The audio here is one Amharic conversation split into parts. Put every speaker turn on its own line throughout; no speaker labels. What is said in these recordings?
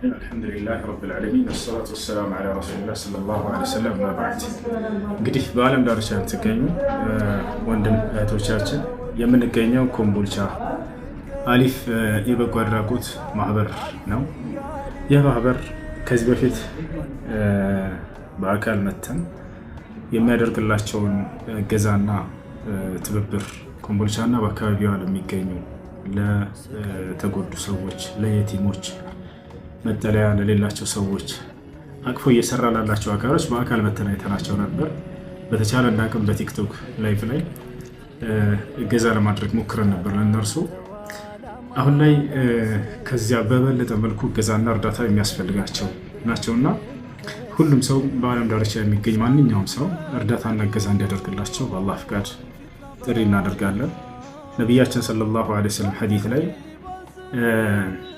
الحمد لله رب العالمين والصلاة والسلام على رسول الله صلى الله عليه وسلم ما بعد እንግዲህ በዓለም ዳርቻ የምትገኙ ወንድም እህቶቻችን የምንገኘው ኮምቦልቻ አሊፍ የበጎ አድራጎት ማህበር ነው። ይህ ማህበር ከዚህ በፊት በአካል መተን የሚያደርግላቸውን እገዛና ትብብር ኮምቦልቻና በአካባቢዋ ለሚገኙ ለተጎዱ ሰዎች፣ ለየቲሞች መጠለያ ለሌላቸው ሰዎች አቅፎ እየሰራ ላላቸው አካሎች በአካል መተን አይተናቸው ነበር። በተቻለ አቅም በቲክቶክ ላይቭ ላይ እገዛ ለማድረግ ሞክረን ነበር ለእነርሱ። አሁን ላይ ከዚያ በበለጠ መልኩ እገዛና እርዳታ የሚያስፈልጋቸው ናቸውና ሁሉም ሰው በዓለም ዳርቻ የሚገኝ ማንኛውም ሰው እርዳታና እገዛ እንዲያደርግላቸው በአላህ ፍቃድ ጥሪ እናደርጋለን። ነቢያችን ሰለላሁ ዐለይሂ ወሰለም ሐዲስ ላይ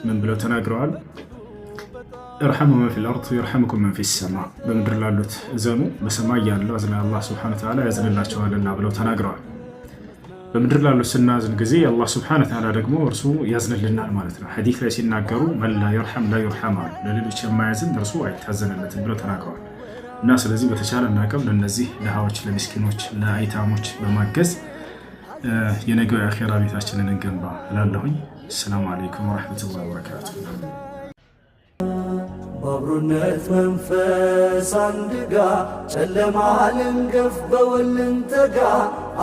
ምን ብለው ተናግረዋል? እርሐሙ መን ፊል አርድ ይርሐሙኩም መን ፊስ ሰማ፣ በምድር ላሉት እዘኑ በሰማይ ያለው አዝና አላህ ሱብሓነሁ ወተዓላ ያዝንላቸዋልና ብለው ተናግረዋል። በምድር ላሉት ስናዝን ጊዜ አላህ ሱብሓነሁ ወተዓላ ደግሞ እርሱ ያዝንልናል ማለት ነው። ሐዲስ ላይ ሲናገሩ መን ላ የርሐም ላ ዩርሐም አሉ። ለሌሎች የማያዝን እርሱ አይታዘንለትም ብለው ተናግረዋል። እና ስለዚህ በተቻለን አቅም ለነዚህ ለሃዎች፣ ለምስኪኖች፣ ለአይታሞች በማገዝ የነገው የአኺራ ቤታችንን እንገንባ እላለሁኝ። ሰላም አለይኩም ወራህመቱላሂ ወበረካቱሁ።
በአብሮነት መንፈስ አንድጋ ጨለማልን ገፍ በወልን ተጋ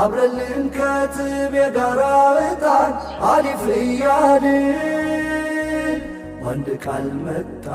አብረልን ከትብ የጋራ እጣን አሊፍ እያልን በአንድ ቃል መጣ